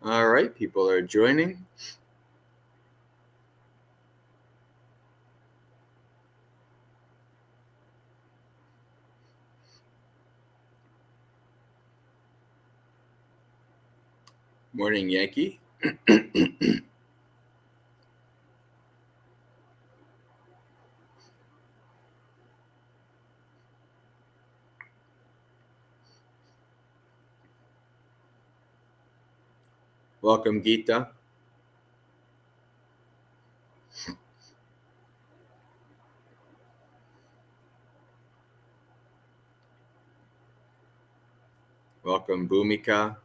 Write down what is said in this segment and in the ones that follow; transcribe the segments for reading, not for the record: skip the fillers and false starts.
All right, people are joining. Morning, Yankee. Welcome, Gita. Welcome, Bhumika.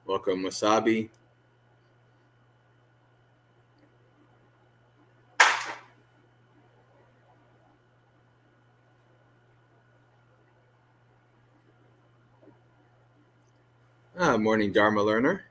Welcome, Wasabi. Morning, Dharma learner.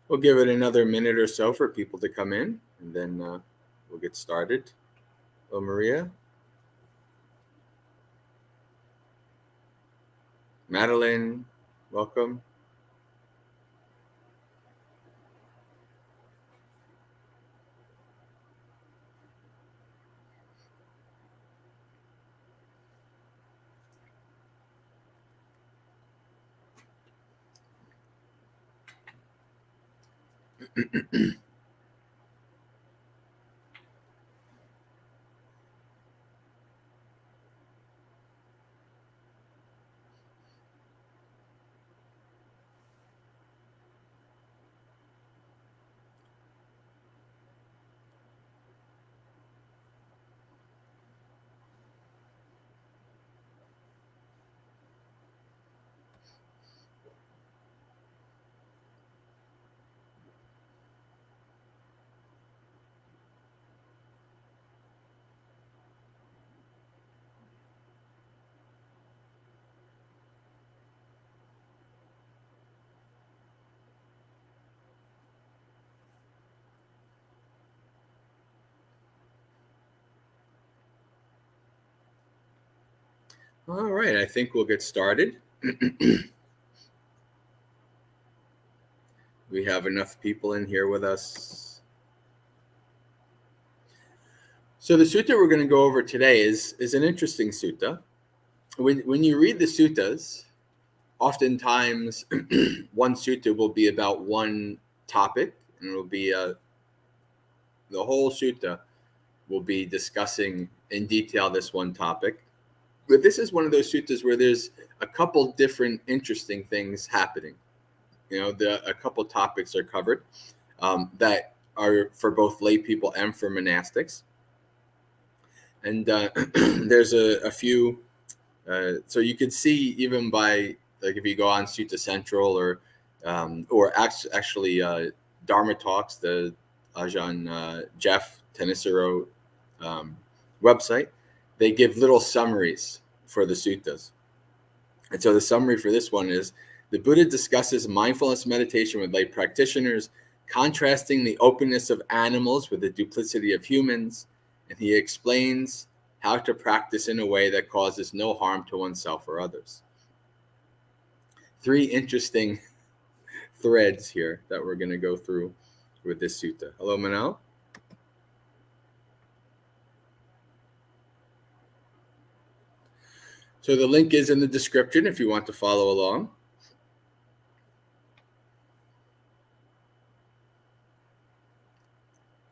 We'll give it another minute or so for people to come in, and then we'll get started. Hello, Maria. Madeline, welcome. All right, I think we'll get started. We have enough people in here with us. So the sutta we're going to go over today is an interesting sutta. When you read the suttas, oftentimes one sutta will be about one topic, and it'll be the whole sutta will be discussing in detail this one topic. But this is one of those suttas where there's a couple different interesting things happening. A couple topics are covered that are for both lay people and for monastics. And there's a few. So you could see even by, like, if you go on Sutta Central or actually Dharma Talks, the Ajahn Jeff Tenisero website, they give little summaries for the suttas. And so the summary for this one is: the Buddha discusses mindfulness meditation with lay practitioners, contrasting the openness of animals with the duplicity of humans, and he explains how to practice in a way that causes no harm to oneself or others. Three interesting threads here that we're going to go through with this sutta. Hello, Manal. So the link is in the description if you want to follow along.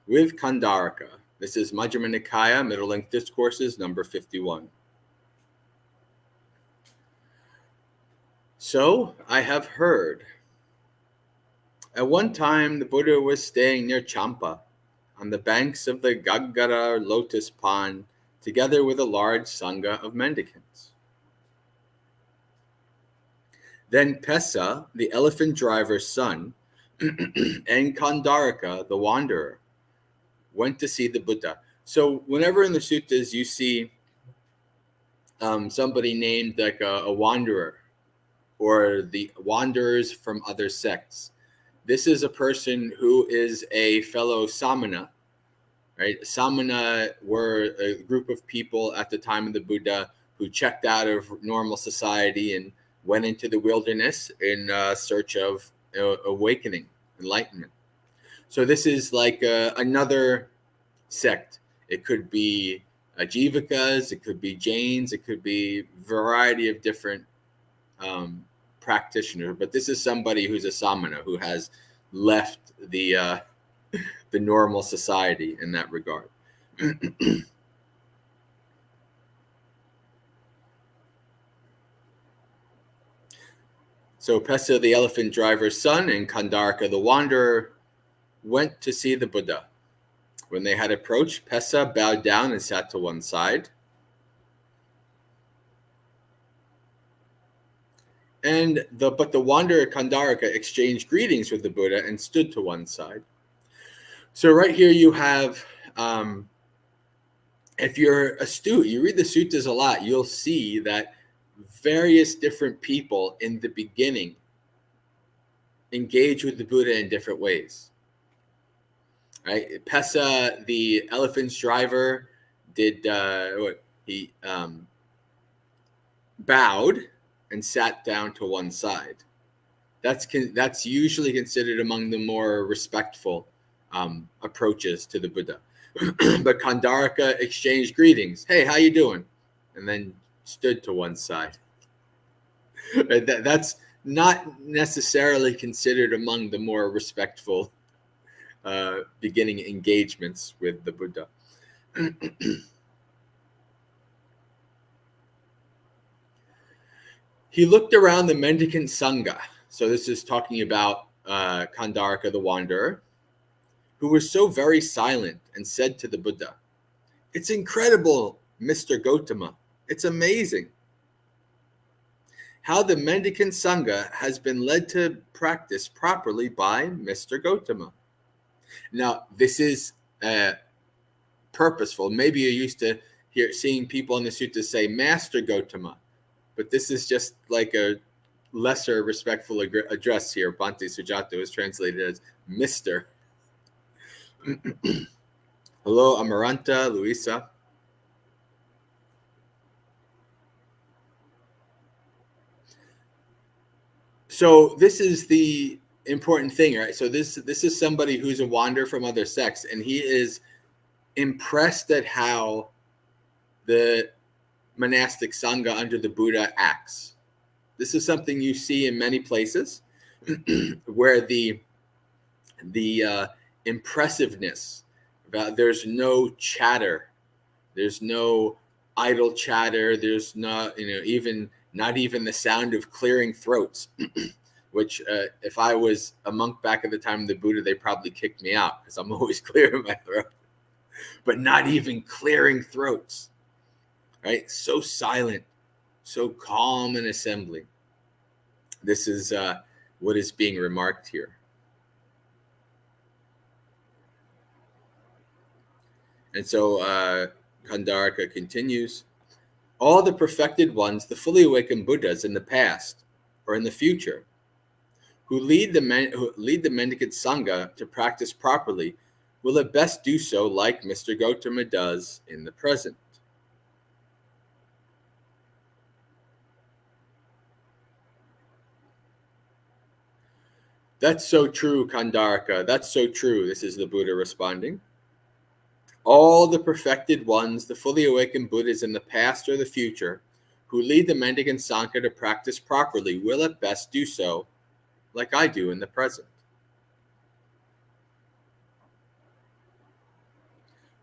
With Kandaraka. This is Majjhima Nikaya, Middle Length Discourses, number 51. So I have heard. At one time, the Buddha was staying near Champa, on the banks of the Gaggara lotus pond, together with a large sangha of mendicants. Then Pesa, the elephant driver's son, and Kandaraka, the wanderer, went to see the Buddha. So whenever in the suttas you see somebody named like a wanderer or the wanderers from other sects, this is a person who is a fellow samana, right? Samana were a group of people at the time of the Buddha who checked out of normal society and went into the wilderness in search of awakening, enlightenment. So this is like another sect. It could be Jivakas, it could be Jains, it could be a variety of different practitioners. But this is somebody who's a samana who has left the normal society in that regard. So Pesa, the elephant driver's son, and Kandaraka, the wanderer, went to see the Buddha. When they had approached, Pesa bowed down and sat to one side. But the wanderer Kandaraka exchanged greetings with the Buddha and stood to one side. So right here you have, if you're astute, you read the suttas a lot, you'll see that various different people in the beginning engage with the Buddha in different ways. Right? Pesa, the elephant's driver, did he bowed and sat down to one side. That's usually considered among the more respectful approaches to the Buddha. But Kandaraka exchanged greetings. Hey, how you doing? And then stood to one side. That's not necessarily considered among the more respectful beginning engagements with the Buddha. He looked around the mendicant sangha. So this is talking about Kandaraka the wanderer, who was so very silent, and said to the Buddha, "It's incredible, Mr. Gautama. It's amazing how the mendicant sangha has been led to practice properly by Mr. Gautama." Now, this is purposeful. Maybe you're used to seeing people in the sutta say Master Gautama, but this is just like a lesser respectful address here. Bhante Sujato is translated as Mr. Hello, Amaranta, Luisa. So this is the important thing, right? So this is somebody who's a wanderer from other sects, and he is impressed at how the monastic sangha under the Buddha acts. This is something you see in many places where the impressiveness, there's no chatter, there's no idle chatter, there's not even the sound of clearing throats, which if I was a monk back at the time of the Buddha, they probably kicked me out because I'm always clearing my throat. But not even clearing throats, right? So silent, so calm in assembly. This is what is being remarked here. And so Kandaraka continues, all the perfected ones, the fully awakened Buddhas in the past or in the future, who lead the mendicant sangha to practice properly, will at best do so like Mr. Gautama does in the present. That's so true, Kandaraka. That's so true. This is the Buddha responding. All the perfected ones, the fully awakened Buddhas in the past or the future, who lead the mendicant sangha to practice properly, will at best do so like I do in the present.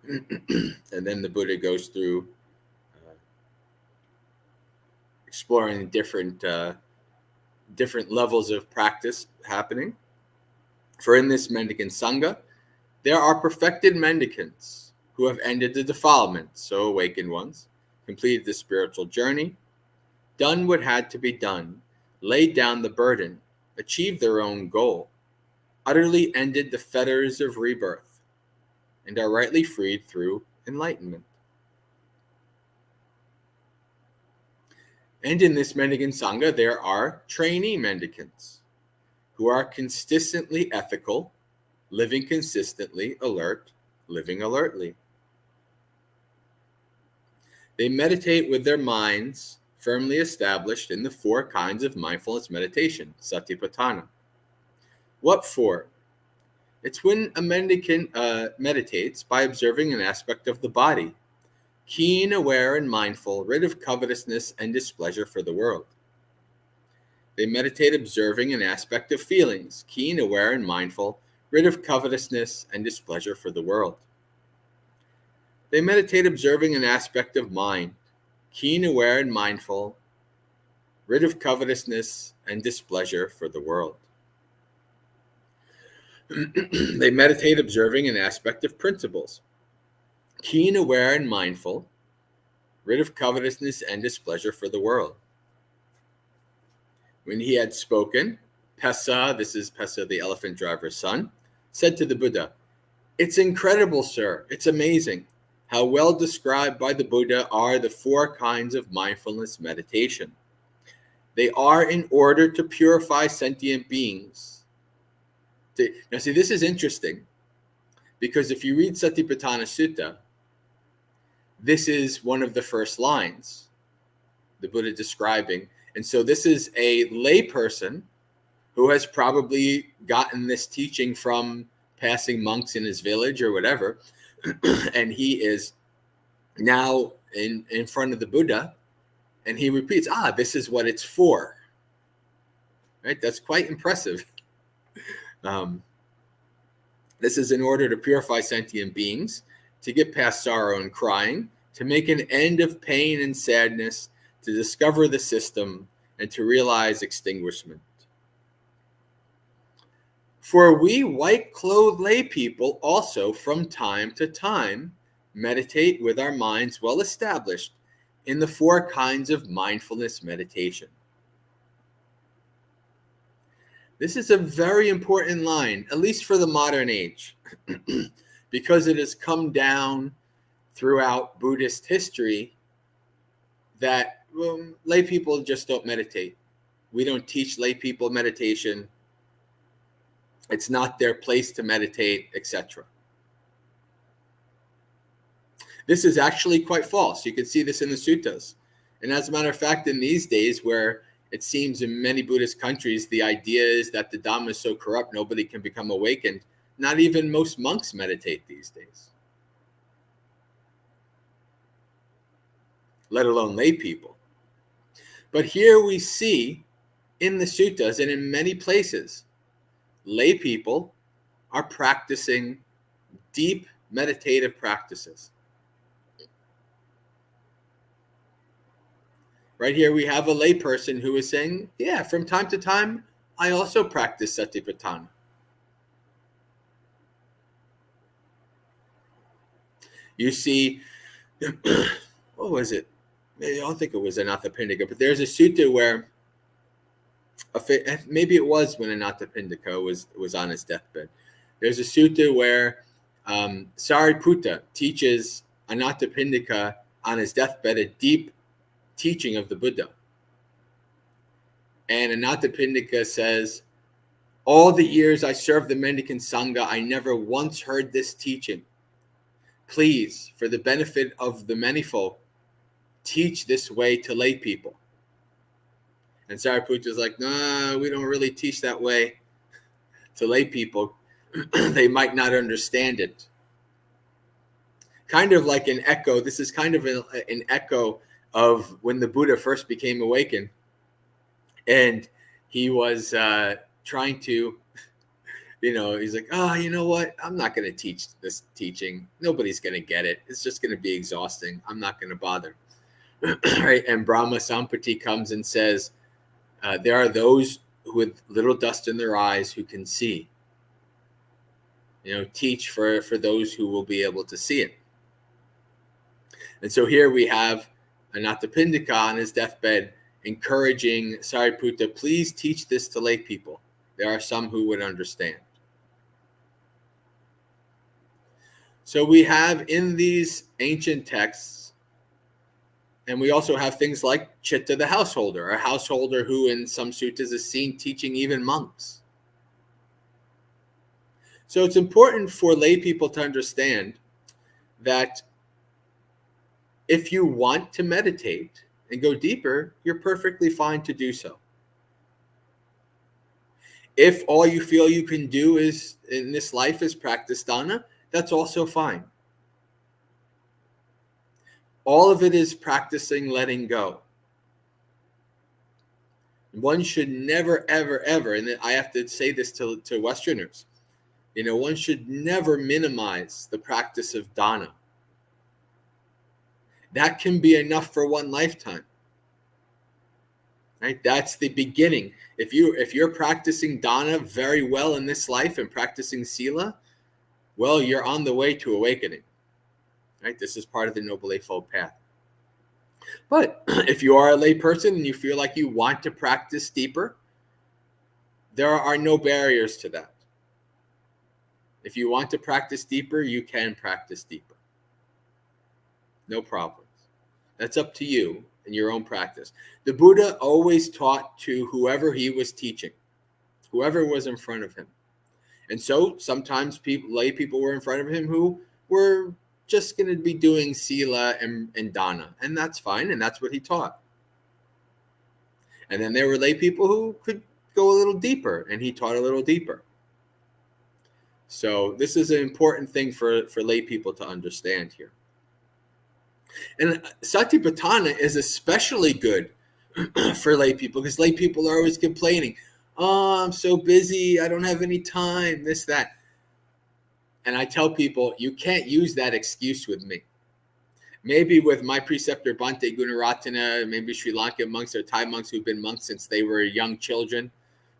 And then the Buddha goes through exploring different levels of practice happening. For in this mendicant sangha, there are perfected mendicants who have ended the defilement, so awakened ones, completed the spiritual journey, done what had to be done, laid down the burden, achieved their own goal, utterly ended the fetters of rebirth, and are rightly freed through enlightenment. And in this mendicant Sangha, there are trainee mendicants who are consistently ethical, living consistently, alert, living alertly. They meditate with their minds firmly established in the 4 kinds of mindfulness meditation, satipatthana. What for? It's when a mendicant meditates by observing an aspect of the body, keen, aware, and mindful, rid of covetousness and displeasure for the world. They meditate observing an aspect of feelings, keen, aware, and mindful, rid of covetousness and displeasure for the world. They meditate observing an aspect of mind, keen, aware, and mindful, rid of covetousness and displeasure for the world. They meditate observing an aspect of principles, keen, aware, and mindful, rid of covetousness and displeasure for the world. When he had spoken, Pessa, this is Pessa the elephant driver's son, said to the Buddha, "It's incredible, sir. It's amazing. How well described by the Buddha are the 4 kinds of mindfulness meditation. They are in order to purify sentient beings." Now, see, this is interesting because if you read Satipatthana Sutta, this is one of the first lines, the Buddha describing. And so this is a layperson who has probably gotten this teaching from passing monks in his village or whatever. And he is now in front of the Buddha, and he repeats, this is what it's for. Right? That's quite impressive. This is in order to purify sentient beings, to get past sorrow and crying, to make an end of pain and sadness, to discover the system, and to realize extinguishment. For we white-clothed lay people also from time to time meditate with our minds well established in the 4 kinds of mindfulness meditation. This is a very important line, at least for the modern age, because it has come down throughout Buddhist history that lay people just don't meditate. We don't teach lay people meditation. It's not their place to meditate, etc. This is actually quite false. You can see this in the suttas. And as a matter of fact, in these days where it seems in many Buddhist countries, the idea is that the Dhamma is so corrupt, nobody can become awakened. Not even most monks meditate these days, let alone lay people. But here we see in the suttas and in many places, lay people are practicing deep meditative practices. Right here we have a lay person who is saying, yeah, from time to time, I also practice satipatthana. You see, what was it? I don't think it was Anathapindika, but there's a sutta where, maybe it was when Anathapindika was on his deathbed. There's a sutta where Sariputta teaches Anathapindika on his deathbed a deep teaching of the Buddha. And Anathapindika says, all the years I served the mendicant Sangha, I never once heard this teaching. Please, for the benefit of the many folk, teach this way to lay people. And Sariputta is like, no, we don't really teach that way to lay people. They might not understand it. Kind of like an echo. This is kind of an echo of when the Buddha first became awakened. And he was trying to, he's like, you know what? I'm not going to teach this teaching. Nobody's going to get it. It's just going to be exhausting. I'm not going to bother. Right? And Brahma Sampati comes and says, there are those with little dust in their eyes who can see. Teach for those who will be able to see it. And so here we have Anathapindika on his deathbed encouraging Sariputta, please teach this to lay people. There are some who would understand. So we have in these ancient texts, and we also have things like Chitta the householder, a householder who in some suttas is seen teaching even monks. So it's important for lay people to understand that if you want to meditate and go deeper, you're perfectly fine to do so. If all you feel you can do is in this life is practice dana, that's also fine. All of it is practicing letting go. One should never, ever, ever, and I have to say this to Westerners, one should never minimize the practice of dana. That can be enough for one lifetime. Right? That's the beginning. If you're practicing dana very well in this life and practicing sila, well, you're on the way to awakening. Right? This is part of the Noble Eightfold Path. But if you are a lay person and you feel like you want to practice deeper, there are no barriers to that. If you want to practice deeper, you can practice deeper. No problems. That's up to you in your own practice. The Buddha always taught to whoever he was teaching, whoever was in front of him. And so sometimes lay people were in front of him who were just going to be doing sila and dana, and that's fine, and that's what he taught. And then there were lay people who could go a little deeper, and he taught a little deeper. So this is an important thing for lay people to understand here. And satipatthana is especially good for lay people, because lay people are always complaining, oh, I'm so busy, I don't have any time, this, that. And I tell people, you can't use that excuse with me. Maybe with my preceptor Bhante Gunaratana, maybe Sri Lankan monks or Thai monks who've been monks since they were young children,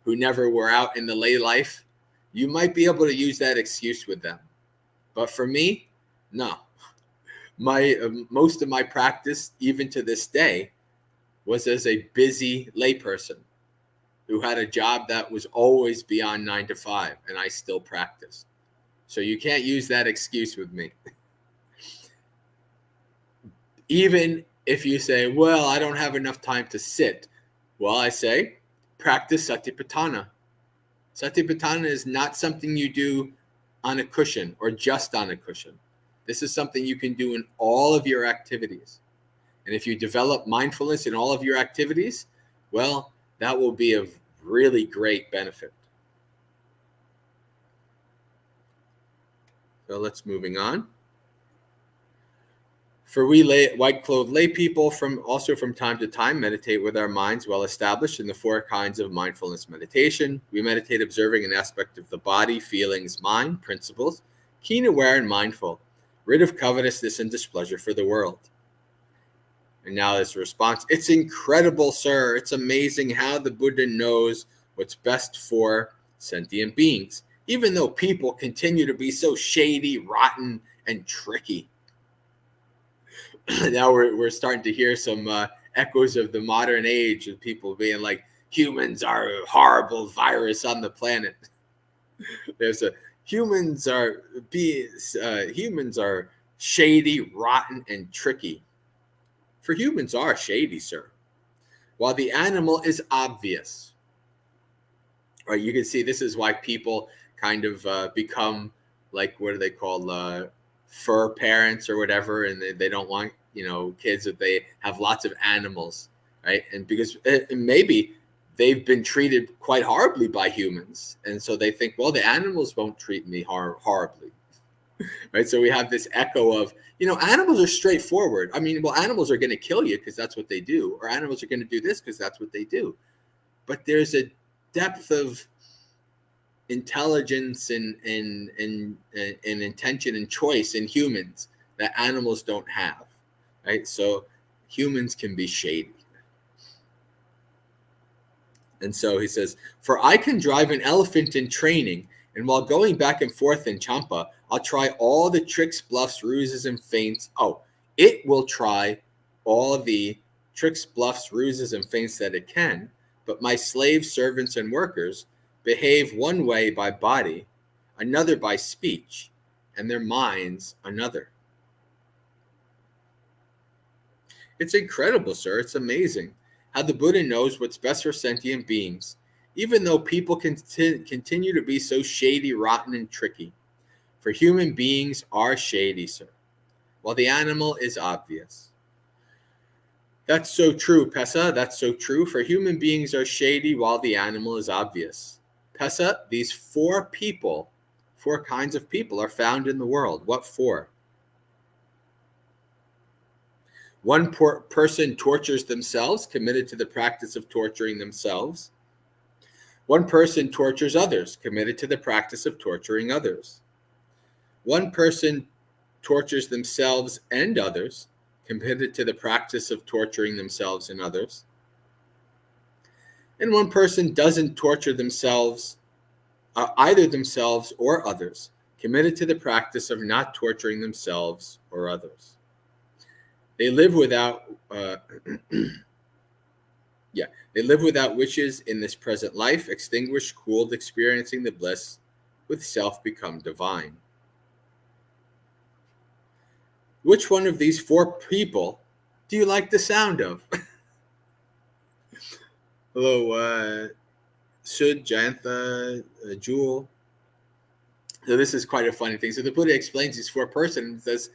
who never were out in the lay life, you might be able to use that excuse with them. But for me, no. Most of my practice, even to this day, was as a busy layperson who had a job that was always beyond 9 to 5, and I still practiced. So you can't use that excuse with me. Even if you say, well, I don't have enough time to sit. Well, I say, practice satipatthana. Satipatthana is not something you do on a cushion or just on a cushion. This is something you can do in all of your activities. And if you develop mindfulness in all of your activities, well, that will be of really great benefit. So let's moving on. For we white-clothed lay people also from time to time meditate with our minds well established in the 4 kinds of mindfulness meditation. We meditate observing an aspect of the body, feelings, mind, principles, keen, aware, and mindful, rid of covetousness and displeasure for the world. And now there's a response. It's incredible, sir. It's amazing how the Buddha knows what's best for sentient beings, even though people continue to be so shady, rotten, and tricky. Now we're starting to hear some echoes of the modern age of people being like, humans are a horrible virus on the planet. There's a humans are shady, rotten, and tricky. For humans are shady, sir, while the animal is obvious. Right? You can see this is why people kind of become like, what do they call, fur parents or whatever, and they don't want kids if they have lots of animals, right? And because maybe they've been treated quite horribly by humans, and so they think, well, the animals won't treat me horribly, right? So we have this echo of animals are straightforward. I mean, well, animals are going to kill you because that's what they do, or animals are going to do this because that's what they do. But there's a depth of intelligence and intention and choice in humans that animals don't have, right? So humans can be shady. And so he says, for I can drive an elephant in training, and while going back and forth in Champa, I'll try all the tricks, bluffs, ruses, and feints. Oh, It will try all the tricks, bluffs, ruses, and feints that it can, but my slaves, servants, and workers behave one way by body, another by speech, and their minds another. It's incredible, sir. It's amazing how the Buddha knows what's best for sentient beings, even though people continue to be so shady, rotten, and tricky. For human beings are shady, sir, while the animal is obvious. That's so true, Pesa. That's so true. For human beings are shady while the animal is obvious. Pesa, these four kinds of people are found in the world. What four? One person tortures themselves, committed to the practice of torturing themselves. One person tortures others, committed to the practice of torturing others. One person tortures themselves and others, committed to the practice of torturing themselves and others. And one person doesn't torture themselves, either themselves or others, committed to the practice of not torturing themselves or others. They live without, they live without wishes in this present life, extinguished, cooled, experiencing the bliss, with self become divine. Which one of these four people do you like the sound of? Hello, Sud, Jayantha, Jewel. So this is quite a funny thing. So the Buddha explains these four persons and says,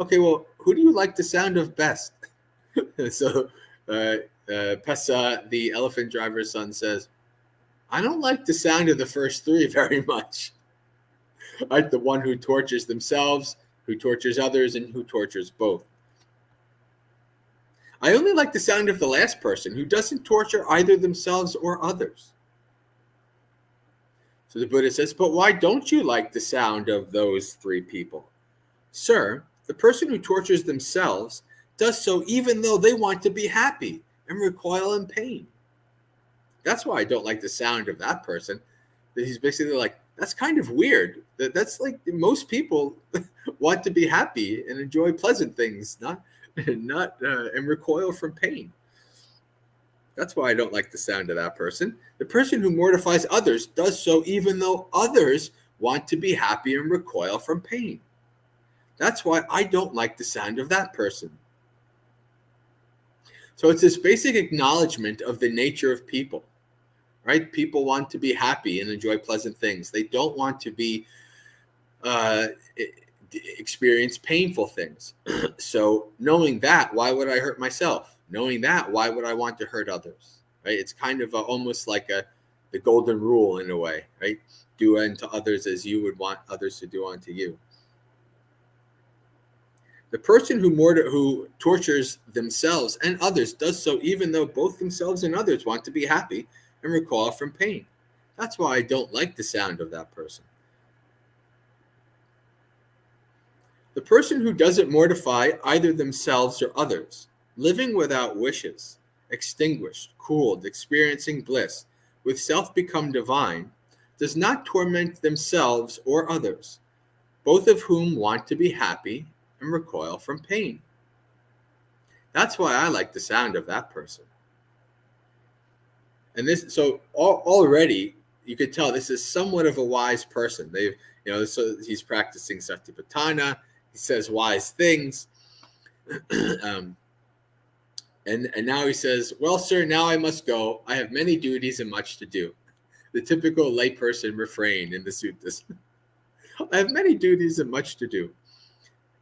okay, well, who do you like the sound of best? So Pesa, the elephant driver's son, says, I don't like the sound of the first three very much. I like the one who tortures themselves, who tortures others, and who tortures both. I only like the sound of the last person, who doesn't torture either themselves or others. So the Buddha says, but why don't you like the sound of those three people? Sir, the person who tortures themselves does so even though they want to be happy and recoil in pain. That's why I don't like the sound of that person. That he's basically like, that's kind of weird. That's like most people want to be happy and enjoy pleasant things, not and recoil from pain. That's why I don't like the sound of that person. The person who mortifies others does so even though others want to be happy and recoil from pain. That's why I don't like the sound of that person. So it's this basic acknowledgement of the nature of people, right? People want to be happy and enjoy pleasant things. They don't want to be experience painful things. So knowing that, why would I hurt myself? Knowing that, why would I want to hurt others? Right? It's kind of almost like the golden rule in a way, right? Do unto others as you would want others to do unto you. The person who tortures themselves and others does so even though both themselves and others want to be happy and recoil from pain. That's why I don't like the sound of that person. The person who doesn't mortify either themselves or others, living without wishes, extinguished, cooled, experiencing bliss, with self become divine, does not torment themselves or others, both of whom want to be happy and recoil from pain. That's why I like the sound of that person. And this, so already you could tell this is somewhat of a wise person. So he's practicing satipatthana. He says wise things. And now he says, well, sir, now I must go. I have many duties and much to do. The typical layperson refrain in the suttas. I have many duties and much to do.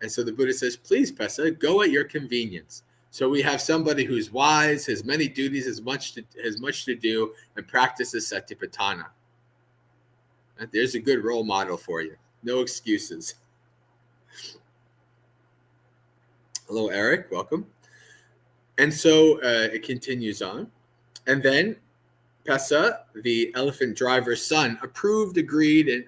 And so the Buddha says, please, Pesa, go at your convenience. So we have somebody who's wise, has many duties, has much to do, and practices satipatthana. And there's a good role model for you. No excuses. Hello, Eric. Welcome. And so it continues on. And then Pesa, the elephant driver's son, agreed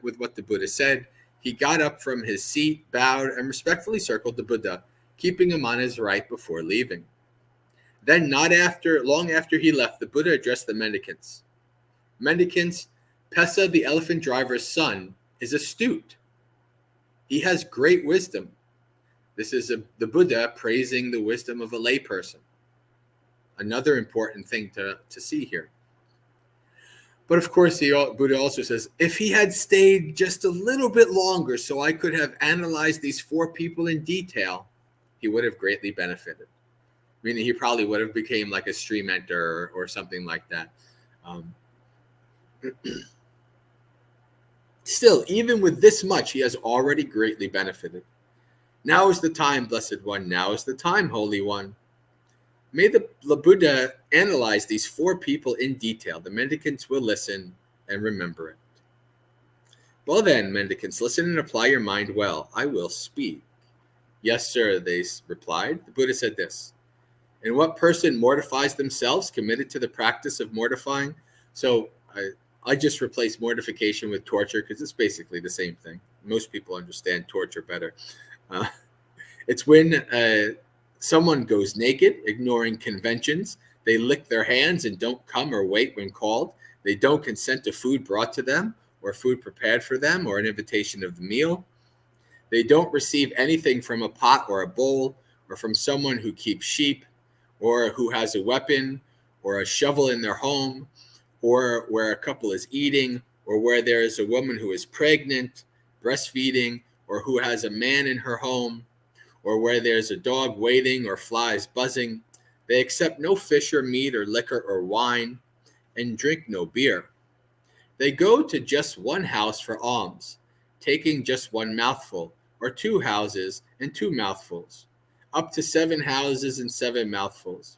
with what the Buddha said. He got up from his seat, bowed, and respectfully circled the Buddha, keeping him on his right before leaving. Then, long after he left, the Buddha addressed the mendicants. Mendicants, Pesa, the elephant driver's son, is astute. He has great wisdom. This is the Buddha praising the wisdom of a layperson. Another important thing to see here. But of course, the Buddha also says, if he had stayed just a little bit longer so I could have analyzed these four people in detail, he would have greatly benefited. Meaning he probably would have became like a stream enter or something like that. Still, even with this much, he has already greatly benefited. Now is the time, Blessed One. Now is the time, Holy One. May the Buddha analyze these four people in detail. The mendicants will listen and remember it. Well then, mendicants, listen and apply your mind well. I will speak. Yes, sir, they replied. The Buddha said this. And what person mortifies themselves, committed to the practice of mortifying? So I just replaced mortification with torture because it's basically the same thing. Most people understand torture better. It's when someone goes naked, ignoring conventions. They lick their hands and don't come or wait when called. They don't consent to food brought to them or food prepared for them or an invitation of the meal. They don't receive anything from a pot or a bowl or from someone who keeps sheep or who has a weapon or a shovel in their home or where a couple is eating or where there is a woman who is pregnant, breastfeeding, or who has a man in her home, or where there's a dog waiting or flies buzzing. They accept no fish or meat or liquor or wine and drink no beer. They go to just one house for alms, taking just one mouthful, or 2 houses and 2 mouthfuls, up to 7 houses and 7 mouthfuls.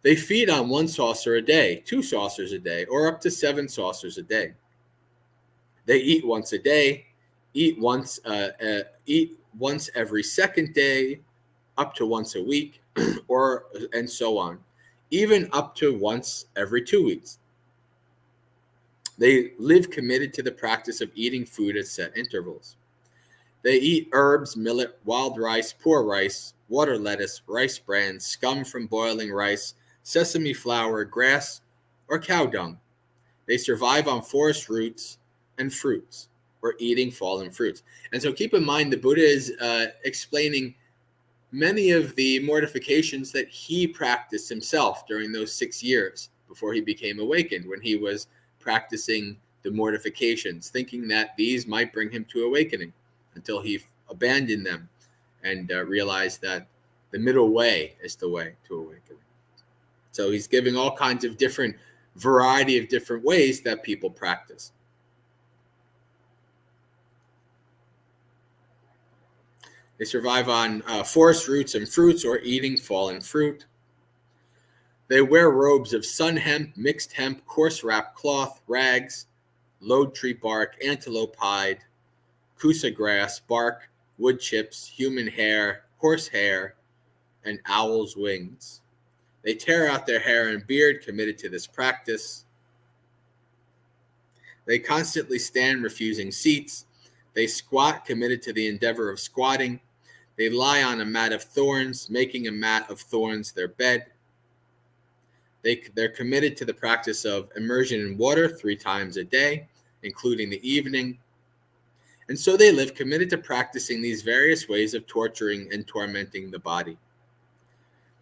They feed on 1 saucer a day, 2 saucers a day, or up to 7 saucers a day. They eat once a day, eat once every second day, up to once a week, and so on, even up to once every 2 weeks. They live committed to the practice of eating food at set intervals. They eat herbs, millet, wild rice, poor rice, water lettuce, rice bran, scum from boiling rice, sesame flour, grass, or cow dung. They survive on forest roots and fruits, or eating fallen fruits. And so keep in mind, the Buddha is explaining many of the mortifications that he practiced himself during those 6 years before he became awakened, when he was practicing the mortifications, thinking that these might bring him to awakening, until he abandoned them and realized that the middle way is the way to awakening. So he's giving all kinds of variety of different ways that people practice. They survive on forest roots and fruits, or eating fallen fruit. They wear robes of sun hemp, mixed hemp, coarse wrap cloth, rags, load tree bark, antelope hide, kusa grass, bark, wood chips, human hair, horse hair, and owl's wings. They tear out their hair and beard, committed to this practice. They constantly stand, refusing seats. They squat, committed to the endeavor of squatting. They lie on a mat of thorns, making a mat of thorns their bed. They're committed to the practice of immersion in water 3 times a day, including the evening. And so they live committed to practicing these various ways of torturing and tormenting the body.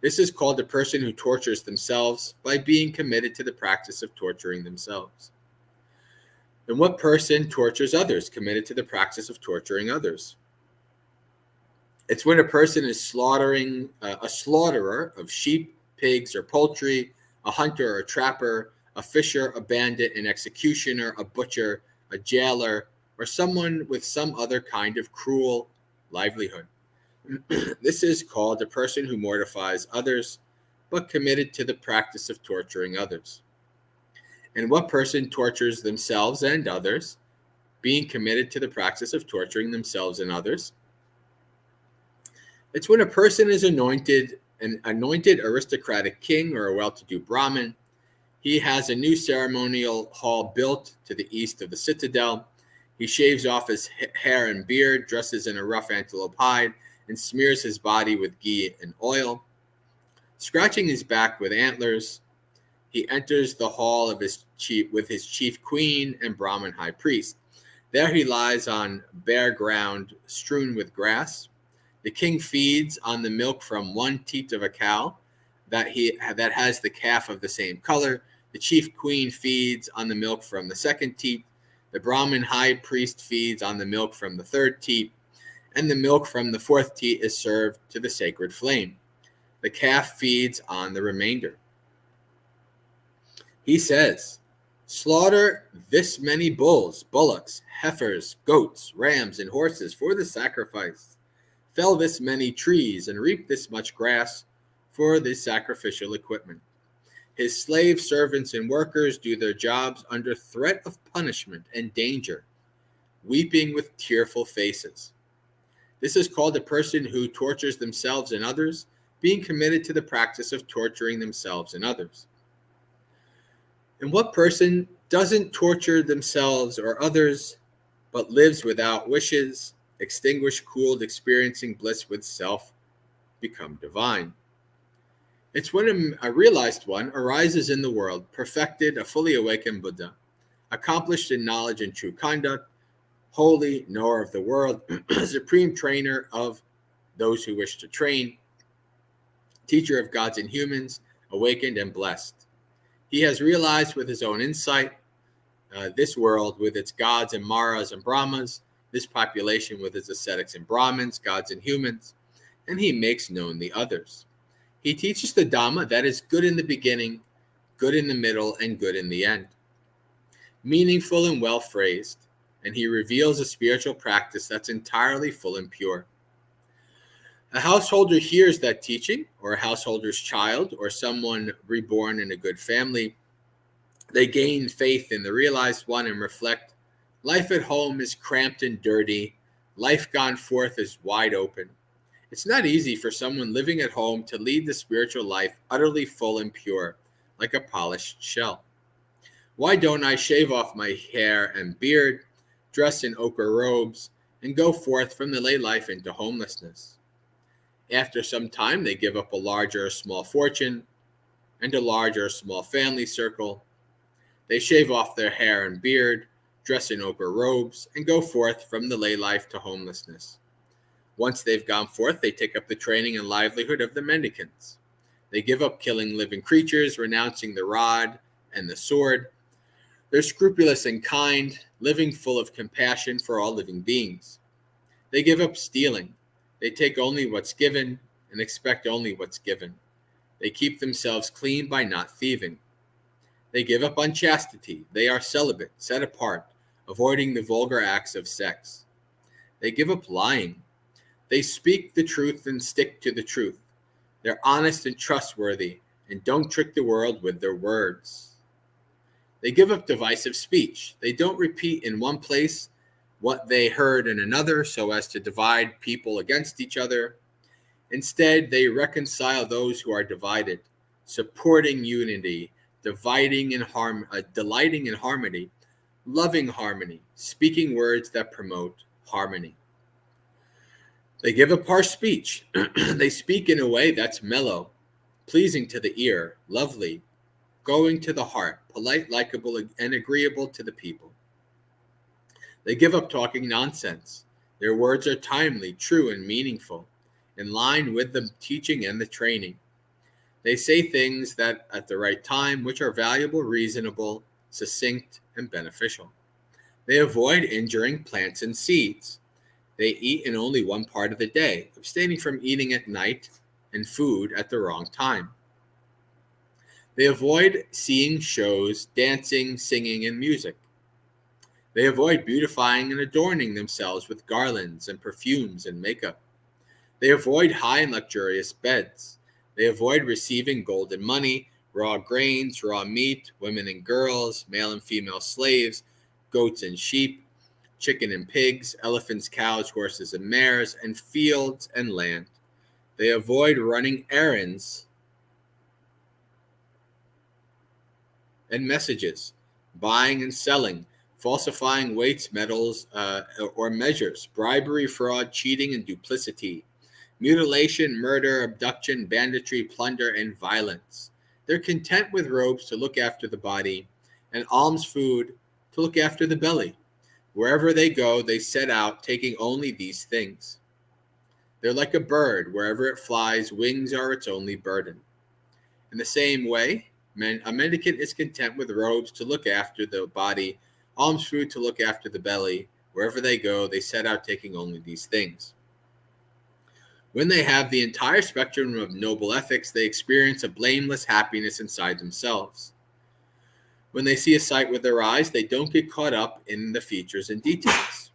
This is called the person who tortures themselves by being committed to the practice of torturing themselves. And what person tortures others, committed to the practice of torturing others? It's when a person is slaughtering, a slaughterer of sheep, pigs, or poultry, a hunter or a trapper, a fisher, a bandit, an executioner, a butcher, a jailer, or someone with some other kind of cruel livelihood. This is called a person who mortifies others, but committed to the practice of torturing others. And what person tortures themselves and others, being committed to the practice of torturing themselves and others? It's when a person is anointed, an anointed aristocratic king or a well-to-do Brahmin. He has a new ceremonial hall built to the east of the citadel. He shaves off his hair and beard, dresses in a rough antelope hide, and smears his body with ghee and oil. Scratching his back with antlers, he enters the hall of with his chief queen and Brahmin high priest. There he lies on bare ground strewn with grass. The king feeds on the milk from one teat of a cow that has the calf of the same color. The chief queen feeds on the milk from the second teat. The Brahmin high priest feeds on the milk from the third teat, and the milk from the fourth teat is served to the sacred flame. The calf feeds on the remainder. He says, slaughter this many bulls, bullocks, heifers, goats, rams, and horses for the sacrifice. Fell this many trees and reap this much grass for the sacrificial equipment. His slave servants and workers do their jobs under threat of punishment and danger, weeping with tearful faces. This is called a person who tortures themselves and others, being committed to the practice of torturing themselves and others. And what person doesn't torture themselves or others, but lives without wishes, extinguished, cooled, experiencing bliss with self, become divine? It's when a realized one arises in the world, perfected, a fully awakened Buddha, accomplished in knowledge and true conduct, holy, knower of the world, supreme trainer of those who wish to train, teacher of gods and humans, awakened and blessed. He has realized with his own insight this world with its gods and maras and brahmas, this population with its ascetics and brahmins, gods and humans, and he makes known the others. He teaches the Dhamma that is good in the beginning, good in the middle, and good in the end. Meaningful and well phrased, and he reveals a spiritual practice that's entirely full and pure. A householder hears that teaching, or a householder's child, or someone reborn in a good family. They gain faith in the realized one and reflect, life at home is cramped and dirty. Life gone forth is wide open. It's not easy for someone living at home to lead the spiritual life utterly full and pure, like a polished shell. Why don't I shave off my hair and beard, dress in ochre robes, and go forth from the lay life into homelessness? After some time, they give up a large or a small fortune and a large or a small family circle. They shave off their hair and beard, dress in ochre robes, and go forth from the lay life to homelessness. Once they've gone forth, they take up the training and livelihood of the mendicants. They give up killing living creatures, renouncing the rod and the sword. They're scrupulous and kind, living full of compassion for all living beings. They give up stealing. They take only what's given and expect only what's given. They keep themselves clean by not thieving. They give up unchastity. They are celibate, set apart, avoiding the vulgar acts of sex. They give up lying. They speak the truth and stick to the truth. They're honest and trustworthy and don't trick the world with their words. They give up divisive speech. They don't repeat in one place what they heard in another so as to divide people against each other. Instead, they reconcile those who are divided, supporting unity, delighting in harmony, loving harmony, speaking words that promote harmony. They give up harsh speech. They speak in a way that's mellow, pleasing to the ear, lovely, going to the heart, polite, likable, and agreeable to the people. They give up talking nonsense. Their words are timely, true, and meaningful, in line with the teaching and the training. They say things that at the right time, which are valuable, reasonable, succinct, and beneficial. They avoid injuring plants and seeds. They eat in only one part of the day, abstaining from eating at night and food at the wrong time. They avoid seeing shows, dancing, singing, and music. They avoid beautifying and adorning themselves with garlands and perfumes and makeup. They avoid high and luxurious beds. They avoid receiving golden money, raw grains, raw meat, women and girls, male and female slaves, goats and sheep, chicken and pigs, elephants, cows, horses and mares, and fields and land. They avoid running errands and messages, buying and selling, falsifying weights, metals, or measures, bribery, fraud, cheating, and duplicity, mutilation, murder, abduction, banditry, plunder, and violence. They're content with robes to look after the body and alms food to look after the belly. Wherever they go, they set out taking only these things. They're like a bird. Wherever it flies, wings are its only burden. In the same way, a mendicant is content with robes to look after the body, alms food to look after the belly. Wherever they go, they set out taking only these things. When they have the entire spectrum of noble ethics, they experience a blameless happiness inside themselves. When they see a sight with their eyes, they don't get caught up in the features and details.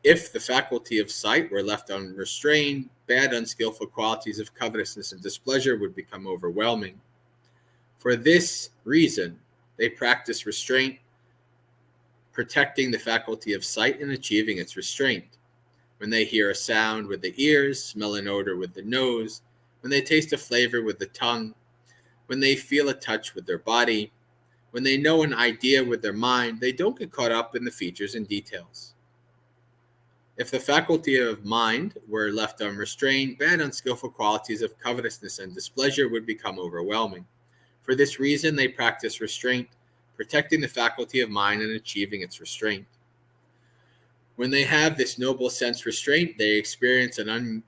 If the faculty of sight were left unrestrained, bad, unskillful qualities of covetousness and displeasure would become overwhelming. For this reason, they practice restraint, protecting the faculty of sight and achieving its restraint. When they hear a sound with the ears, smell an odor with the nose, when they taste a flavor with the tongue, when they feel a touch with their body, when they know an idea with their mind, they don't get caught up in the features and details. If the faculty of mind were left unrestrained, bad, unskillful qualities of covetousness and displeasure would become overwhelming. For this reason, they practice restraint, protecting the faculty of mind and achieving its restraint. When they have this noble sense restraint, they experience an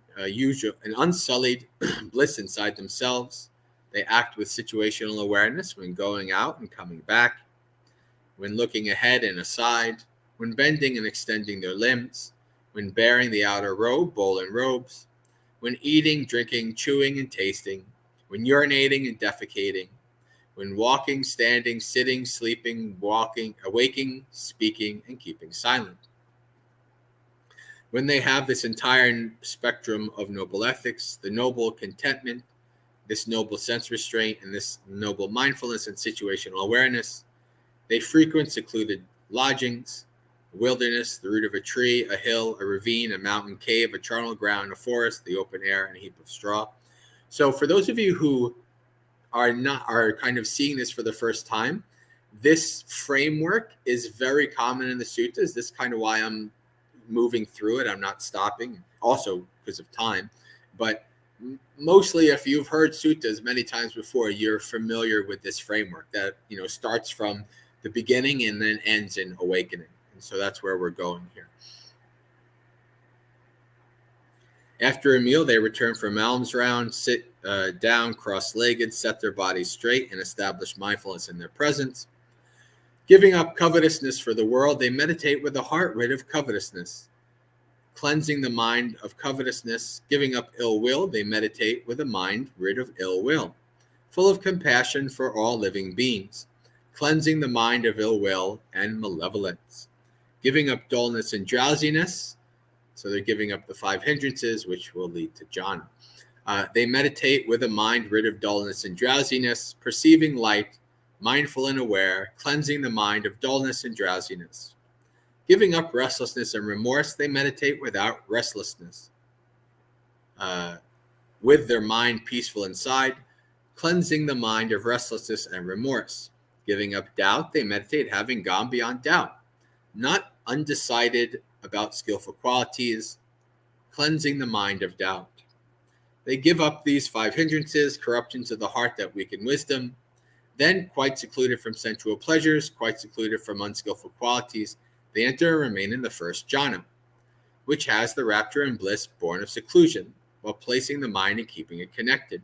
unsullied bliss inside themselves. They act with situational awareness when going out and coming back, when looking ahead and aside, when bending and extending their limbs, when bearing the outer robe, bowl, and robes, when eating, drinking, chewing, and tasting, when urinating and defecating, when walking, standing, sitting, sleeping, walking, awaking, speaking, and keeping silent. When they have this entire spectrum of noble ethics, the noble contentment, this noble sense restraint, and this noble mindfulness and situational awareness, they frequent secluded lodgings, a wilderness, the root of a tree, a hill, a ravine, a mountain cave, a charnel ground, a forest, the open air, and a heap of straw. So for those of you who are kind of seeing this for the first time, this framework is very common in the suttas. This is kind of why I'm moving through it. I'm not stopping, also because of time. But mostly, if you've heard suttas many times before, you're familiar with this framework that starts from the beginning and then ends in awakening. And so that's where we're going here. After a meal, they return from alms round, sit down cross-legged, set their bodies straight, and establish mindfulness in their presence. Giving up covetousness for the world, they meditate with a heart rid of covetousness. Cleansing the mind of covetousness, giving up ill will, they meditate with a mind rid of ill will. Full of compassion for all living beings, cleansing the mind of ill will and malevolence. Giving up dullness and drowsiness, so they're giving up the 5 hindrances, which will lead to jhana. They meditate with a mind rid of dullness and drowsiness, perceiving light, mindful and aware, cleansing the mind of dullness and drowsiness. Giving up restlessness and remorse, they meditate without restlessness. With their mind peaceful inside, cleansing the mind of restlessness and remorse. Giving up doubt, they meditate having gone beyond doubt, not undecided about skillful qualities, cleansing the mind of doubt. They give up these 5 hindrances, corruptions of the heart that weaken wisdom. Then, quite secluded from sensual pleasures, quite secluded from unskillful qualities, they enter and remain in the first jhana, which has the rapture and bliss born of seclusion, while placing the mind and keeping it connected.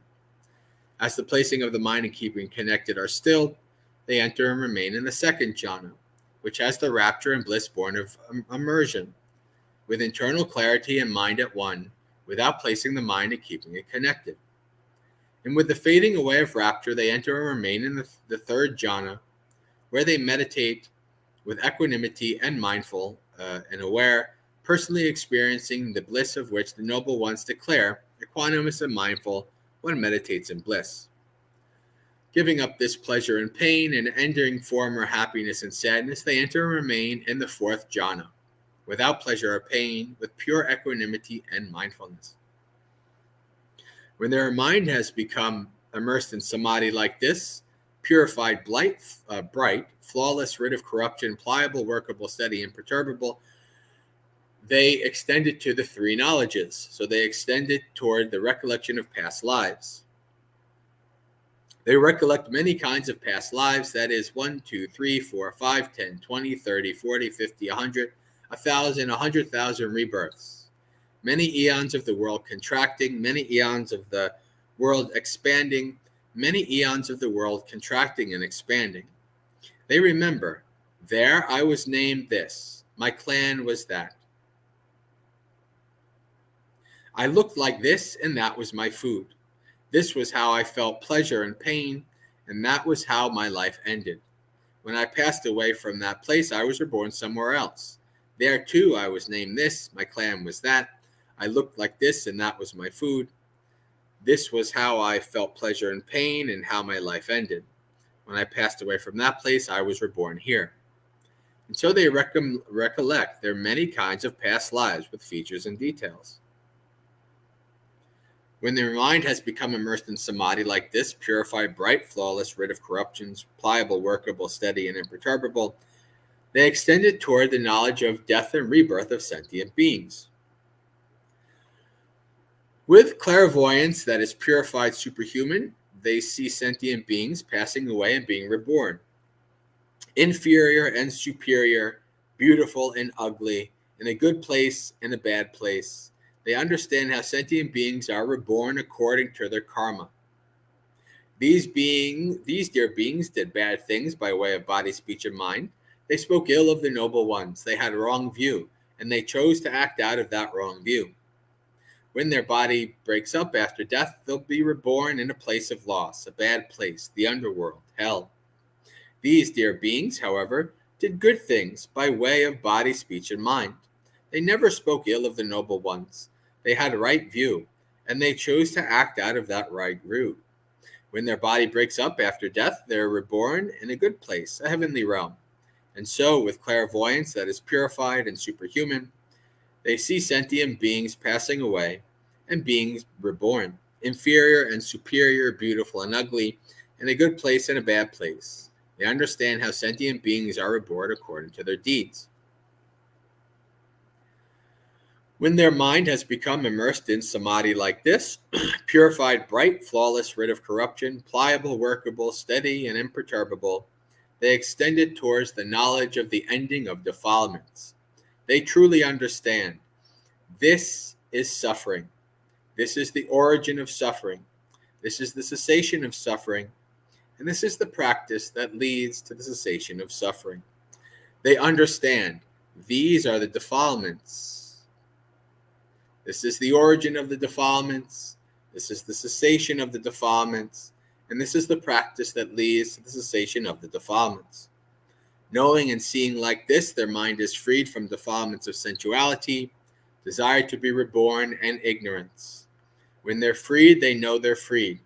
As the placing of the mind and keeping it connected are stilled, they enter and remain in the second jhana, which has the rapture and bliss born of immersion, with internal clarity and mind at one, without placing the mind and keeping it connected. And with the fading away of rapture, they enter and remain in the third jhana, where they meditate with equanimity and mindful and aware, personally experiencing the bliss of which the noble ones declare, equanimous and mindful one meditates in bliss. Giving up this pleasure and pain and entering former happiness and sadness, they enter and remain in the fourth jhana, without pleasure or pain, with pure equanimity and mindfulness. When their mind has become immersed in samadhi like this, purified, bright, flawless, rid of corruption, pliable, workable, steady, imperturbable, they extend it to the 3 knowledges. So they extend it toward the recollection of past lives. They recollect many kinds of past lives, that is 1, 2, 3, 4, 5, 10, 20, 30, 40, 50, 100, 1,000, 100,000 rebirths. many eons of the world contracting, many eons of the world expanding, many eons of the world contracting and expanding. They remember, there I was named this, my clan was that. I looked like this, and that was my food. This was how I felt pleasure and pain, and that was how my life ended. When I passed away from that place, I was reborn somewhere else. There too I was named this, my clan was that. I looked like this, and that was my food. This was how I felt pleasure and pain, and how my life ended. When I passed away from that place, I was reborn here. And so they recollect their many kinds of past lives with features and details. When their mind has become immersed in samadhi like this, purified, bright, flawless, rid of corruptions, pliable, workable, steady, and imperturbable, they extend it toward the knowledge of death and rebirth of sentient beings. With clairvoyance that is purified superhuman, they see sentient beings passing away and being reborn. Inferior and superior, beautiful and ugly, in a good place and a bad place. They understand how sentient beings are reborn according to their karma. These dear beings did bad things by way of body, speech, and mind. They spoke ill of the noble ones. They had a wrong view, and they chose to act out of that wrong view. When their body breaks up after death, they'll be reborn in a place of loss, a bad place, the underworld, hell. These dear beings, however, did good things by way of body, speech, and mind. They never spoke ill of the noble ones. They had a right view, and they chose to act out of that right route. When their body breaks up after death, they're reborn in a good place, a heavenly realm. And so, with clairvoyance that is purified and superhuman, they see sentient beings passing away and being reborn, inferior and superior, beautiful and ugly, in a good place and a bad place. They understand how sentient beings are reborn according to their deeds. When their mind has become immersed in samadhi like this, purified, bright, flawless, rid of corruption, pliable, workable, steady, and imperturbable, they extend it towards the knowledge of the ending of defilements. They truly understand. This is suffering. This is the origin of suffering. This is the cessation of suffering. And this is the practice that leads to the cessation of suffering. They understand. These are the defilements. This is the origin of the defilements. This is the cessation of the defilements. And this is the practice that leads to the cessation of the defilements. Knowing and seeing like this, their mind is freed from defilements of sensuality, desire to be reborn, and ignorance. When they're freed, they know they're freed.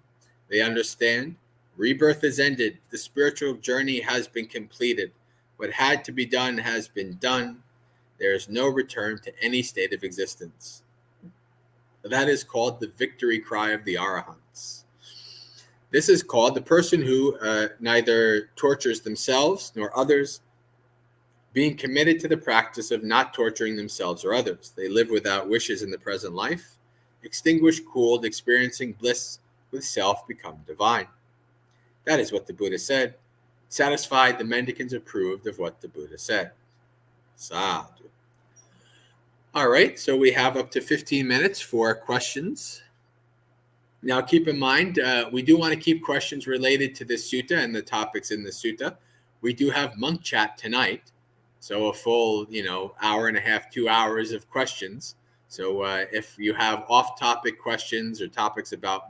They understand. Rebirth is ended. The spiritual journey has been completed. What had to be done has been done. There is no return to any state of existence. That is called the victory cry of the Arahants. This is called the person who neither tortures themselves nor others, being committed to the practice of not torturing themselves or others. They live without wishes in the present life, extinguished, cooled, experiencing bliss with self, become divine. That is what the Buddha said. Satisfied, the mendicants approved of what the Buddha said. Sadhu. All right, so we have up to 15 minutes for questions. Now, keep in mind, we do want to keep questions related to this sutta and the topics in the sutta. We do have monk chat tonight, so a full, hour and a half, 2 hours of questions. So if you have off-topic questions or topics about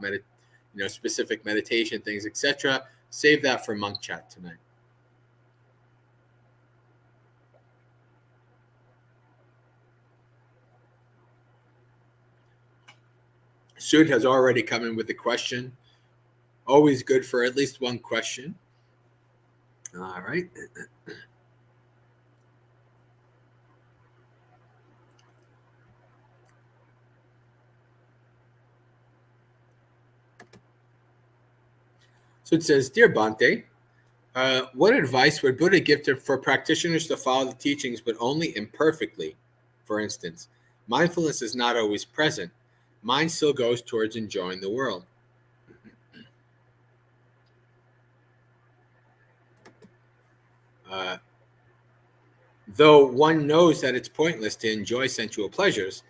specific meditation things, etc., save that for monk chat tonight. Sud has already come in with a question. Always good for at least one question. All right. So it says, Dear Bhante, what advice would Buddha give for practitioners to follow the teachings, but only imperfectly? For instance, mindfulness is not always present. Mind still goes towards enjoying the world. Though one knows that it's pointless to enjoy sensual pleasures,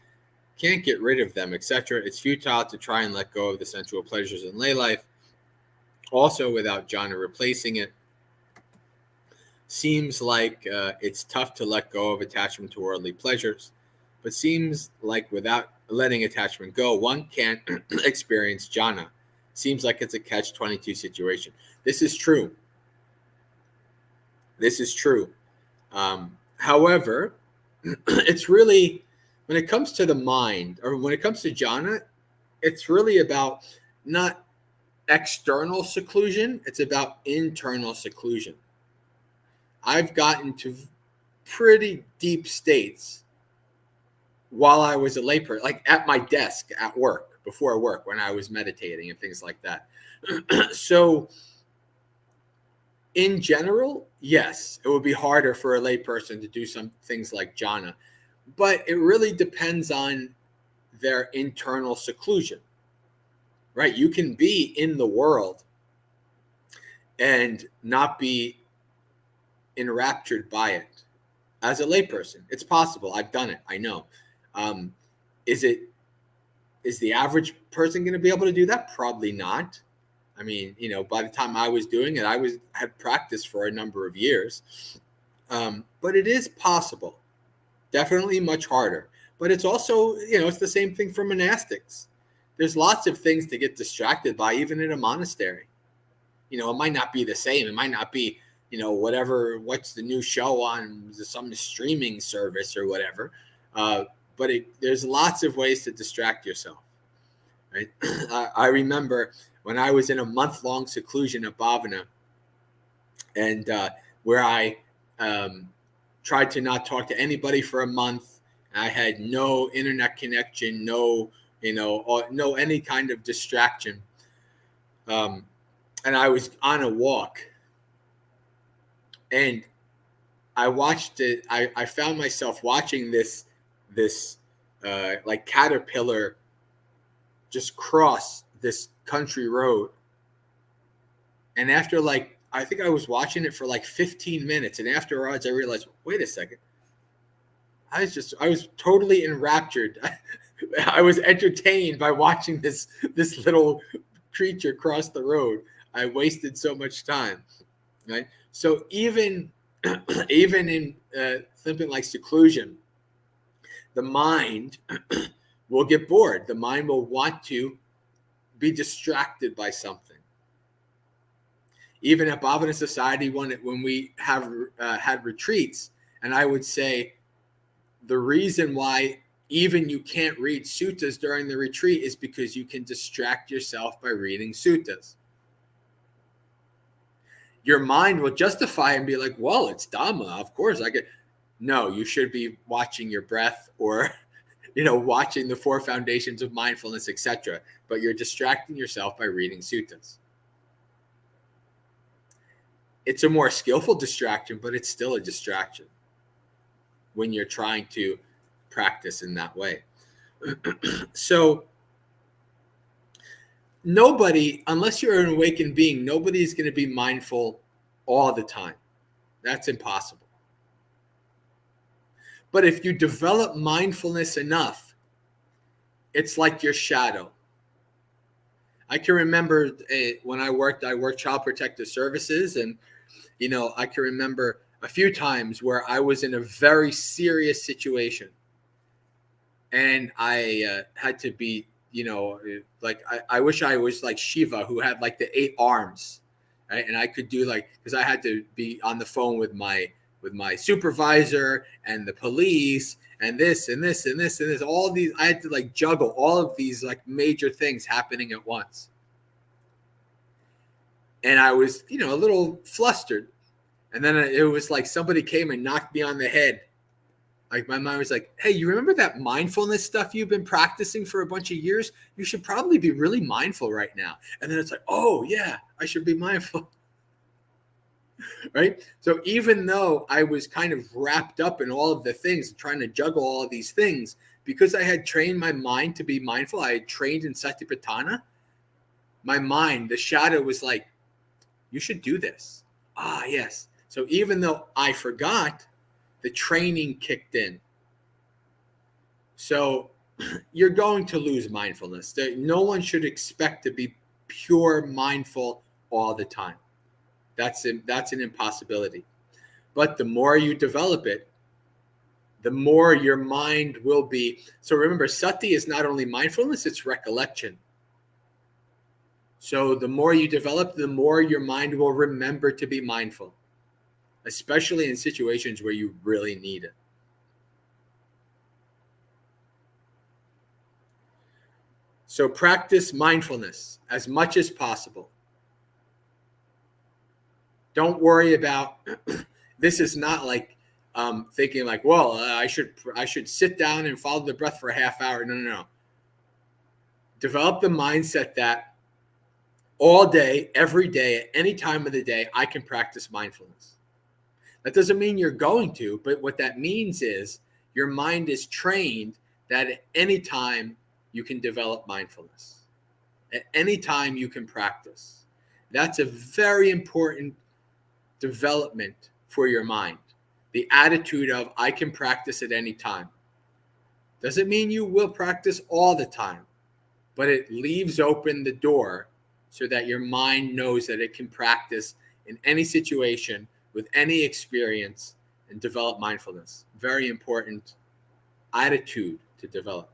can't get rid of them, etc. It's futile to try and let go of the sensual pleasures in lay life. Also, without jhana replacing it, seems like it's tough to let go of attachment to worldly pleasures, but seems like without letting attachment go, one can't experience jhana. Seems like it's a catch-22 situation. This is true. This is true. However, it's really, when it comes to the mind, or when it comes to jhana, it's really about not external seclusion, it's about internal seclusion. I've gotten to pretty deep states while I was a layperson, like at my desk at work, before work, when I was meditating and things like that. So in general, yes, it would be harder for a layperson to do some things like jhana, but it really depends on their internal seclusion, right? You can be in the world and not be enraptured by it as a layperson. It's possible. I've done it. I know. Is the average person going to be able to do that? Probably not. I mean, by the time I was doing it, I had practiced for a number of years. But it is possible. Definitely much harder. But it's also, it's the same thing for monastics. There's lots of things to get distracted by, even in a monastery. It might not be the same. It might not be, what's the new show on some streaming service or whatever. But there's lots of ways to distract yourself. Right? I remember when I was in a month-long seclusion at Bhavana, and where I tried to not talk to anybody for a month. I had no internet connection, no any kind of distraction. And I was on a walk, and I watched it. I found myself watching this like caterpillar just cross this country road. And after I think I was watching it for 15 minutes. And afterwards I realized, wait a second. I was totally enraptured. I was entertained by watching this little creature cross the road. I wasted so much time. Right. So even in something like seclusion, the mind will get bored. The mind will want to be distracted by something. Even at Bhavana Society, when we have had retreats, and I would say the reason why even you can't read suttas during the retreat is because you can distract yourself by reading suttas. Your mind will justify and be like, well, it's Dhamma. Of course I could. No, you should be watching your breath or, watching the 4 foundations of mindfulness, etc. But you're distracting yourself by reading suttas. It's a more skillful distraction, but it's still a distraction when you're trying to practice in that way. So nobody, unless you're an awakened being, nobody's going to be mindful all the time. That's impossible. But if you develop mindfulness enough, it's like your shadow. I can remember when I worked Child Protective Services, and I can remember a few times where I was in a very serious situation, and I had to be, I wish I was like Shiva, who had the 8 arms, right? And I could do because I had to be on the phone with my supervisor and the police and this and this and this and this. All these, I had to juggle all of these major things happening at once. And I was, a little flustered. And then it was somebody came and knocked me on the head. My mind was like, hey, you remember that mindfulness stuff you've been practicing for a bunch of years? You should probably be really mindful right now. And then it's like, oh, yeah, I should be mindful. Right? So even though I was kind of wrapped up in all of the things, trying to juggle all of these things, because I had trained my mind to be mindful, I had trained in satipatthana, my mind, the shadow was like, you should do this. Ah, yes. So even though I forgot, the training kicked in. So you're going to lose mindfulness. No one should expect to be pure mindful all the time. That's an impossibility. But the more you develop it, the more your mind will be. So remember, sati is not only mindfulness, it's recollection. So the more you develop, the more your mind will remember to be mindful, especially in situations where you really need it. So practice mindfulness as much as possible. Don't worry about, this is not like thinking like, well, I should sit down and follow the breath for a half hour. No. Develop the mindset that all day, every day, at any time of the day, I can practice mindfulness. That doesn't mean you're going to, but what that means is your mind is trained that at any time you can develop mindfulness. At any time you can practice. That's a very important development for your mind. The attitude of I can practice at any time. Doesn't mean you will practice all the time, but it leaves open the door so that your mind knows that it can practice in any situation with any experience and develop mindfulness. Very important attitude to develop.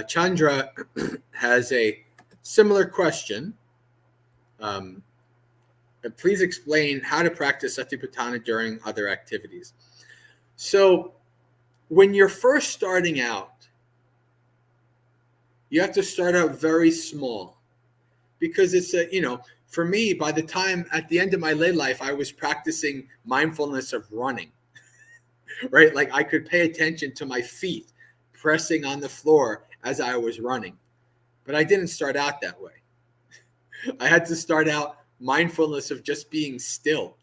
Chandra has a similar question. Please explain how to practice satipatthana during other activities. So when you're first starting out, you have to start out very small, because it's for me, by the time at the end of my lay life, I was practicing mindfulness of running, right? Like I could pay attention to my feet pressing on the floor as I was running, but I didn't start out that way. I had to start out mindfulness of just being still,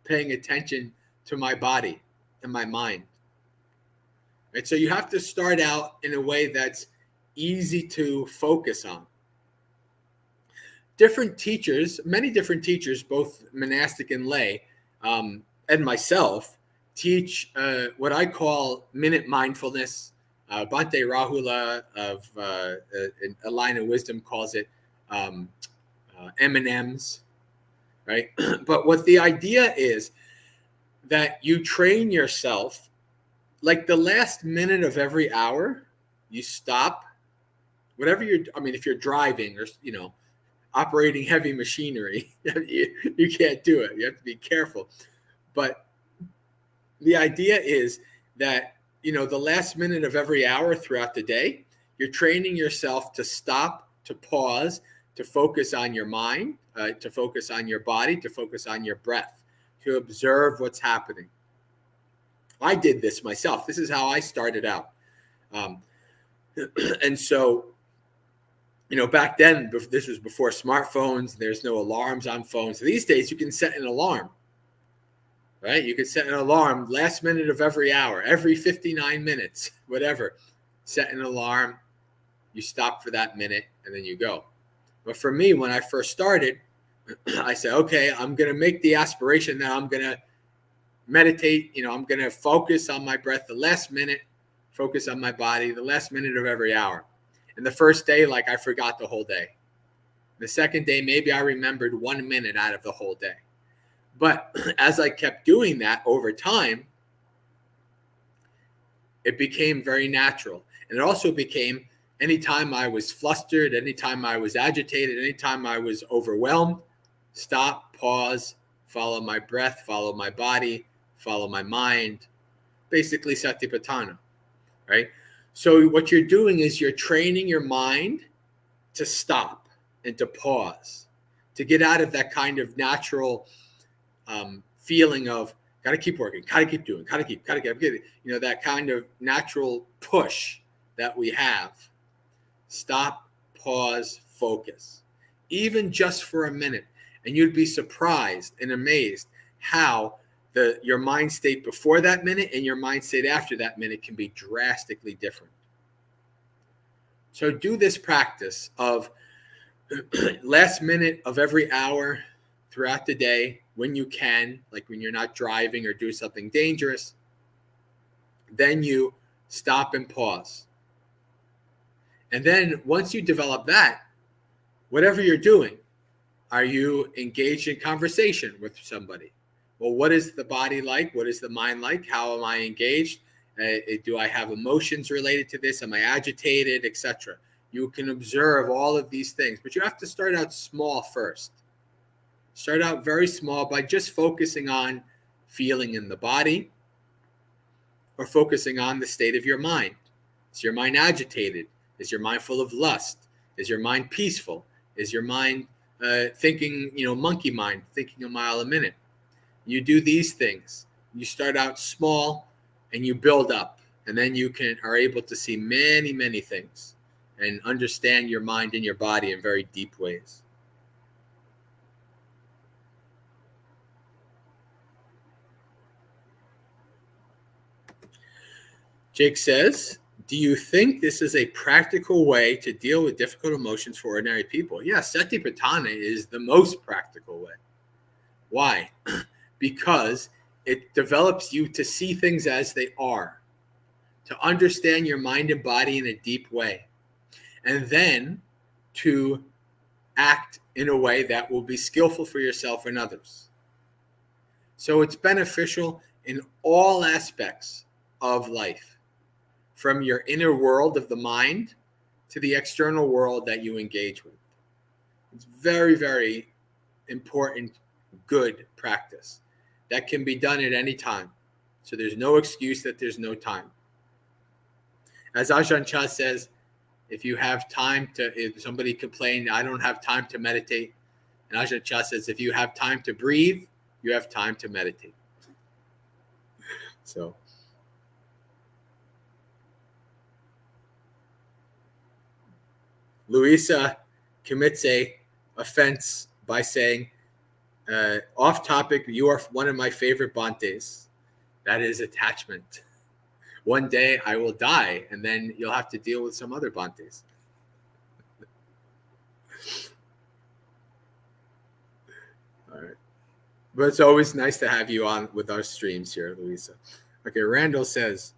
paying attention to my body and my mind. Right? So you have to start out in a way that's easy to focus on. Many different teachers, both monastic and lay, and myself, teach what I call minute mindfulness. Bhante Rahula of A Line of Wisdom calls it M&Ms, right? But what the idea is that you train yourself, like the last minute of every hour, you stop, whatever if you're driving or, operating heavy machinery, you can't do it. You have to be careful. But the idea is that, the last minute of every hour throughout the day, you're training yourself to stop, to pause, to focus on your mind, to focus on your body, to focus on your breath, to observe what's happening. I did this myself. This is how I started out. And so, back then, this was before smartphones. There's no alarms on phones. These days, you can set an alarm, right? You can set an alarm last minute of every hour, every 59 minutes, whatever. Set an alarm. You stop for that minute, and then you go. But for me, when I first started, I said, okay, I'm going to make the aspiration that I'm going to meditate. I'm going to focus on my breath the last minute, focus on my body the last minute of every hour. And the first day, I forgot the whole day. The second day, maybe I remembered 1 minute out of the whole day. But as I kept doing that over time, it became very natural. And it also became, anytime I was flustered, anytime I was agitated, anytime I was overwhelmed, stop, pause, follow my breath, follow my body, follow my mind, basically satipatthana, right? So what you're doing is you're training your mind to stop and to pause, to get out of that kind of natural feeling of got to keep working, got to keep doing, got to keep, that kind of natural push that we have. Stop, pause, focus, even just for a minute. And you'd be surprised and amazed how your mind state before that minute and your mind state after that minute can be drastically different. So do this practice of last minute of every hour throughout the day, when you can, like when you're not driving or do something dangerous, then you stop and pause. And then once you develop that, whatever you're doing, are you engaged in conversation with somebody? Well, what is the body like? What is the mind like? How am I engaged? Do I have emotions related to this? Am I agitated, etc.? You can observe all of these things, but you have to start out small first. Start out very small by just focusing on feeling in the body or focusing on the state of your mind. Is your mind agitated? Is your mind full of lust? Is your mind peaceful? Is your mind thinking, monkey mind, thinking a mile a minute? You do these things. You start out small and you build up, and then you are able to see many, many things and understand your mind and your body in very deep ways. Jake says, do you think this is a practical way to deal with difficult emotions for ordinary people? Yes, satipatthana is the most practical way. Why? Because it develops you to see things as they are, to understand your mind and body in a deep way, and then to act in a way that will be skillful for yourself and others. So it's beneficial in all aspects of life, from your inner world of the mind to the external world that you engage with. It's very, very important, good practice that can be done at any time. So there's no excuse that there's no time. As Ajahn Chah says, if somebody complained, I don't have time to meditate. And Ajahn Chah says, if you have time to breathe, you have time to meditate. So. Luisa commits a offense by saying, off topic, you are one of my favorite Bhantes. That is attachment. One day I will die, and then you'll have to deal with some other Bhantes. All right. But it's always nice to have you on with our streams here, Luisa. Okay, Randall says,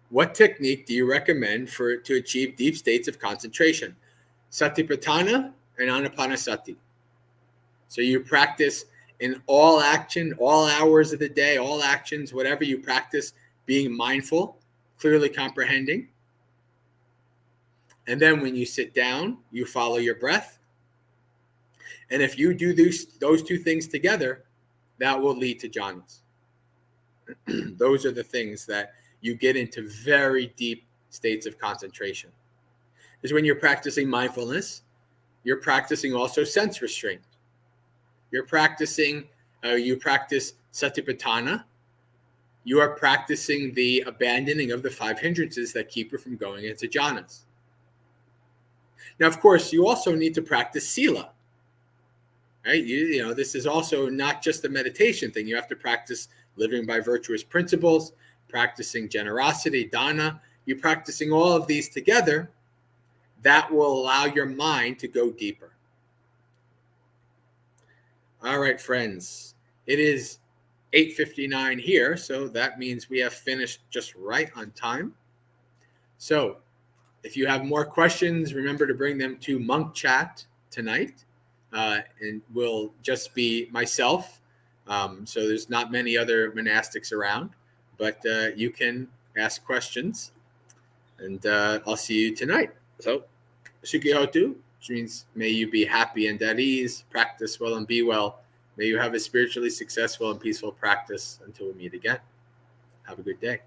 what technique do you recommend to achieve deep states of concentration? Satipatthana and anapanasati. So you practice in all action, all hours of the day, all actions, whatever you practice, being mindful, clearly comprehending. And then when you sit down, you follow your breath. And if you do those two things together, that will lead to jhanas. Those are the things that you get into very deep states of concentration. Because when you're practicing mindfulness, you're practicing also sense restraint. You practice satipatthana. You are practicing the abandoning of the 5 hindrances that keep you from going into jhanas. Now, of course, you also need to practice sila. Right? This is also not just a meditation thing. You have to practice living by virtuous principles, practicing generosity, dana. You're practicing all of these together. That will allow your mind to go deeper. All right, friends. It is 8:59 here, so that means we have finished just right on time. So if you have more questions, remember to bring them to Monk Chat tonight. And will just be myself. So there's not many other monastics around, but you can ask questions, and I'll see you tonight. So, Sukhihotu, which means may you be happy and at ease, practice well and be well. May you have a spiritually successful and peaceful practice until we meet again. Have a good day.